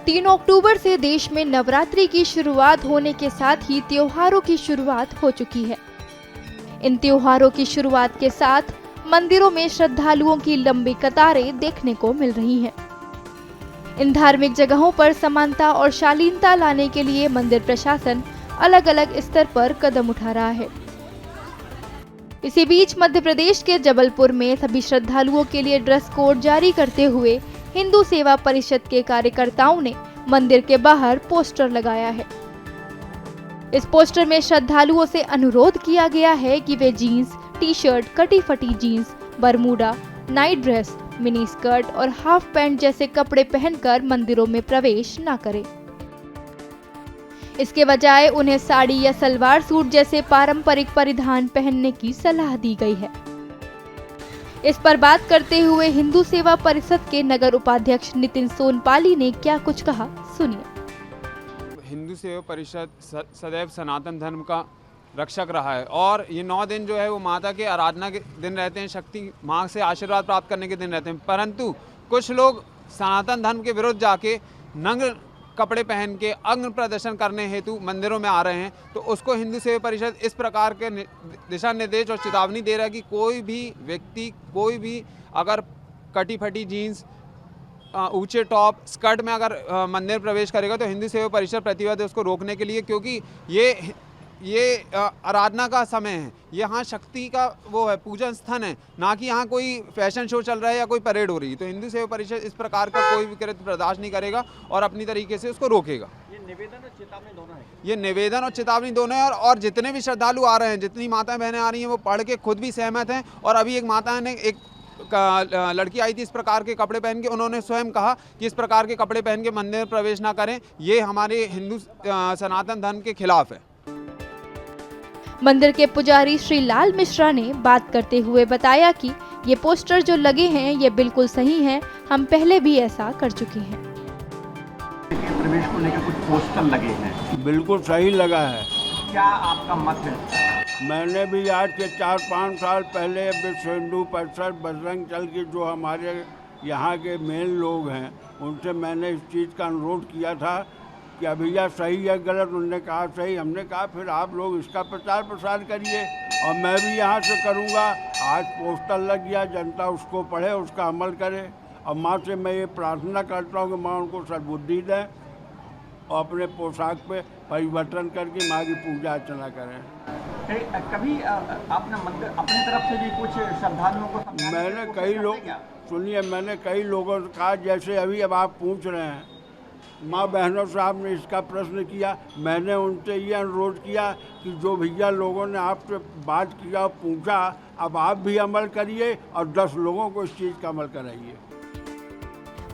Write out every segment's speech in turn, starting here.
3 अक्टूबर से देश में नवरात्रि की शुरुआत होने के साथ ही त्योहारों की शुरुआत हो चुकी है। इन त्योहारों की शुरुआत के साथ मंदिरों में श्रद्धालुओं की लंबी कतारें देखने को मिल रही हैं। इन धार्मिक जगहों पर समानता और शालीनता लाने के लिए मंदिर प्रशासन अलग अलग स्तर पर कदम उठा रहा है। इसी बीच मध्य प्रदेश के जबलपुर में सभी श्रद्धालुओं के लिए ड्रेस कोड जारी करते हुए हिंदू सेवा परिषद के कार्यकर्ताओं ने मंदिर के बाहर पोस्टर लगाया है। इस पोस्टर में श्रद्धालुओं से अनुरोध किया गया है कि वे जीन्स, टी-शर्ट, कटी फटी jeans, bermuda, night dress, mini skirt और हाफ पैंट जैसे कपड़े पहनकर मंदिरों में प्रवेश न करें। इसके बजाय उन्हें साड़ी या सलवार सूट जैसे पारंपरिक परिधान पहनने की सलाह दी गई है। इस पर बात करते हुए हिंदू सेवा परिषद के नगर उपाध्यक्ष नितिन सोनपाली ने क्या कुछ कहा, सुनिए। हिंदू सेवा परिषद सदैव सनातन धर्म का रक्षक रहा है और ये 9 दिन जो है वो माता के आराधना के दिन रहते हैं, शक्ति माँ से आशीर्वाद प्राप्त करने के दिन रहते हैं। परंतु कुछ लोग सनातन धर्म के विरुद्ध जाके नग्न कपड़े पहन के अंग प्रदर्शन करने हेतु मंदिरों में आ रहे हैं, तो उसको हिंदू सेवा परिषद इस प्रकार के दिशा निर्देश और चेतावनी दे रहा है कि कोई भी व्यक्ति, कोई भी अगर कटी फटी जीन्स, ऊंचे टॉप, स्कर्ट में अगर मंदिर प्रवेश करेगा तो हिंदू सेवा परिषद प्रतिबद्ध है उसको रोकने के लिए, क्योंकि ये आराधना का समय है। यहाँ शक्ति का वो है, पूजन स्थान है, ना कि यहाँ कोई फैशन शो चल रहा है या कोई परेड हो रही है। तो हिंदू सेवा परिषद इस प्रकार का कोई भी कृत्य बर्दाश्त नहीं करेगा और अपनी तरीके से उसको रोकेगा। ये निवेदन और चेतावनी दोनों है। ये निवेदन और चेतावनी दोनों है और जितने भी श्रद्धालु आ रहे हैं, जितनी माताएं बहनें आ रही हैं, वो पढ़ के खुद भी सहमत हैं। और अभी एक माता ने एक लड़की आई थी इस प्रकार के कपड़े पहन के, उन्होंने स्वयं कहा कि इस प्रकार के कपड़े पहन के मंदिर में प्रवेश ना करें, ये हमारे हिंदू सनातन धर्म के खिलाफ है। मंदिर के पुजारी श्री लाल मिश्रा ने बात करते हुए बताया कि ये पोस्टर जो लगे हैं ये बिल्कुल सही हैं, हम पहले भी ऐसा कर चुके हैं। प्रवेश को लेकर कुछ पोस्टर लगे हैं, बिल्कुल सही लगा है। क्या आपका मत है? मैंने भी आज के 4-5 साल पहले विश्व हिंदू परिषद बजरंग दल के जो हमारे यहाँ के मेन लोग हैं उनसे मैंने इस चीज़ का अनुरोध किया था कि भैया सही है गलत, उन्होंने कहा सही, हमने कहा फिर आप लोग इसका प्रचार प्रसार करिए और मैं भी यहाँ से करूँगा। आज पोस्टर लग गया, जनता उसको पढ़े, उसका अमल करे और माँ से मैं ये प्रार्थना करता हूँ कि माँ उनको सद्बुद्धि दें और अपने पोशाक पे परिवर्तन करके माँ की पूजा अर्चना करें। कभी आपने मंदिर अपनी तरफ से भी कुछ श्रद्धालुओं को मैंने कई लोग सुनिए, मैंने कई लोगों से कहा, जैसे अभी अब आप पूछ रहे हैं, माँ बहनों से आपने इसका प्रश्न किया, मैंने उनसे ये अनुरोध किया कि जो भैया लोगों ने आपसे बात किया और पूछा, अब आप भी अमल करिए और 10 लोगों को इस चीज़ का अमल कराइए।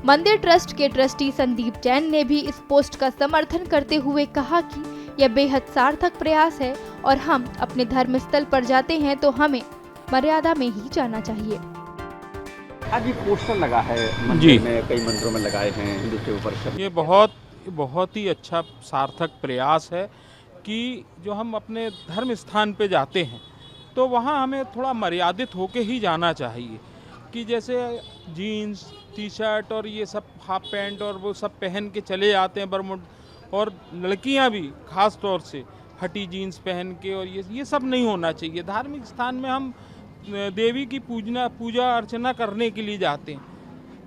मंदिर ट्रस्ट के ट्रस्टी संदीप जैन ने भी इस पोस्ट का समर्थन करते हुए कहा कि यह बेहद सार्थक प्रयास है और हम अपने धर्म स्थल पर जाते हैं तो हमें मर्यादा में ही जाना चाहिए। आज ये पोस्टर लगा है मंदिर में, कई मंदिरों में लगाए हैं हिंदू सेवा परिषद। ये बहुत ही अच्छा सार्थक प्रयास है कि जो हम अपने धर्म स्थान पे जाते हैं तो वहाँ हमें थोड़ा मर्यादित होके ही जाना चाहिए, कि जैसे जीन्स, टी-शर्ट और ये सब हाफ पैंट और वो सब पहन के चले जाते हैं बरमुड, और लड़कियाँ भी खास तौर से फटी जीन्स पहन के, और ये सब नहीं होना चाहिए। धार्मिक स्थान में हम देवी की पूजा अर्चना करने के लिए जाते हैं,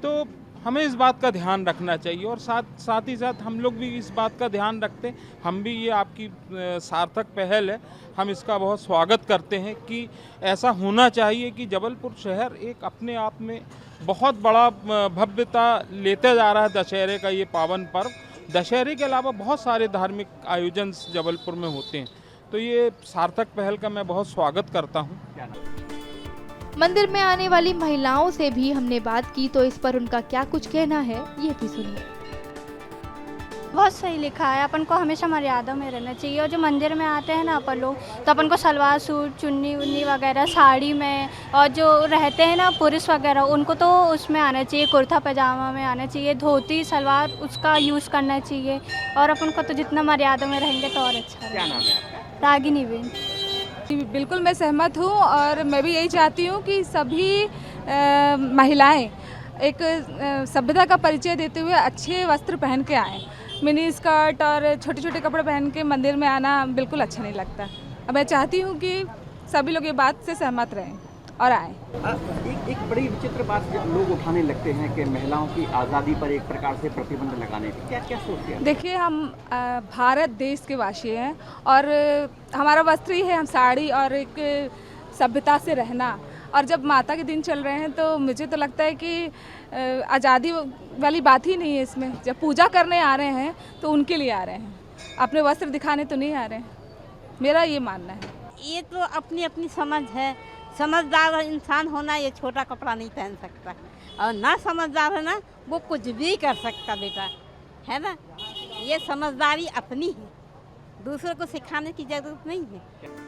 तो हमें इस बात का ध्यान रखना चाहिए और साथ ही साथ हम लोग भी इस बात का ध्यान रखते हैं। हम भी, ये आपकी सार्थक पहल है, हम इसका बहुत स्वागत करते हैं कि ऐसा होना चाहिए कि जबलपुर शहर एक अपने आप में बहुत बड़ा भव्यता लेते जा रहा है। दशहरे का ये पावन पर्व, दशहरे के अलावा बहुत सारे धार्मिक आयोजन जबलपुर में होते हैं, तो ये सार्थक पहल का मैं बहुत स्वागत करता हूँ। मंदिर में आने वाली महिलाओं से भी हमने बात की, तो इस पर उनका क्या कुछ कहना है ये भी सुनिए। बहुत सही लिखा है, अपन को हमेशा मर्यादा में रहना चाहिए। और जो मंदिर में आते हैं ना अपन लोग, तो अपन को सलवार सूट, चुन्नी उन्नी वगैरह साड़ी में, और जो रहते हैं ना पुरुष वगैरह, उनको तो उसमें आना चाहिए, कुर्ता पैजामा में आना चाहिए, धोती सलवार उसका यूज़ करना चाहिए। और अपन को तो जितना मर्यादा में रहेंगे तो और अच्छा। क्या नाम है आपका? रागिनी बेन। बिल्कुल मैं सहमत हूँ और मैं भी यही चाहती हूँ कि सभी महिलाएं एक सभ्यता का परिचय देते हुए अच्छे वस्त्र पहन के आएँ। मिनी स्कर्ट और छोटे छोटे कपड़े पहन के मंदिर में आना बिल्कुल अच्छा नहीं लगता। अब मैं चाहती हूँ कि सभी लोग ये बात से सहमत रहें और आएँ। एक बड़ी विचित्र बात जब लोग उठाने लगते हैं कि महिलाओं की आज़ादी पर एक प्रकार से प्रतिबंध लगाने की, क्या क्या सोचते हैं? देखिए, हम भारत देश के वासी हैं और हमारा वस्त्र ही है, हम साड़ी और एक सभ्यता से रहना। और जब माता के दिन चल रहे हैं तो मुझे तो लगता है कि आज़ादी वाली बात ही नहीं है इसमें। जब पूजा करने आ रहे हैं तो उनके लिए आ रहे हैं, अपने वस्त्र दिखाने तो नहीं आ रहे हैं, मेरा ये मानना है। ये तो अपनी अपनी समझ है। समझदार इंसान होना ये छोटा कपड़ा नहीं पहन सकता, और ना समझदार है ना वो कुछ भी कर सकता बेटा, है ना। ये समझदारी अपनी है, दूसरों को सिखाने की ज़रूरत नहीं है।